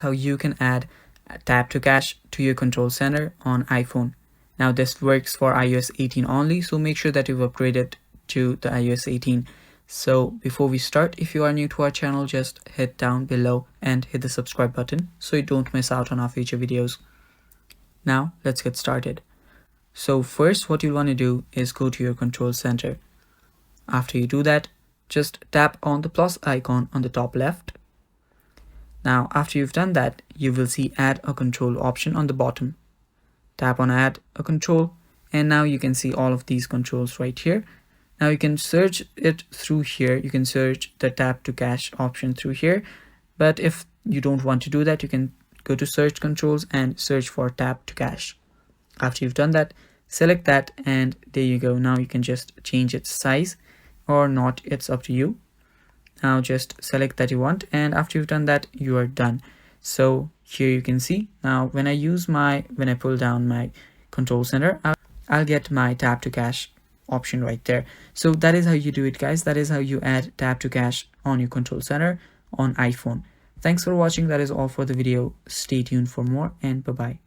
how you can add tap to cache to your control center on iPhone. Now this works for iOS 18 only, so make sure that you've upgraded to the iOS 18. So before we start, if you are new to our channel, just hit down below and hit the subscribe button so you don't miss out on our future videos. Now let's get started. So first what you'll want to do is go to your control center. After you do that, just tap on the plus icon on the top left. Now after you've done that, you will see add a control option on the bottom. Tap on add a control and now you can see all of these controls right here. Now you can search it through here. You can search the tap to cache option through here. But if you don't want to do that, you can go to search controls and search for tap to cache. After you've done that, select that and there you go. Now you can just change its size or not, it's up to you. Now just select that you want, and after you've done that, you are done. So here you can see now when I pull down my control center, I'll get my tap to cache option right there. So that is how you do it, guys. That is how you add tap to cache on your control center on iPhone. Thanks for watching. That is all for the video. Stay tuned for more, and bye bye.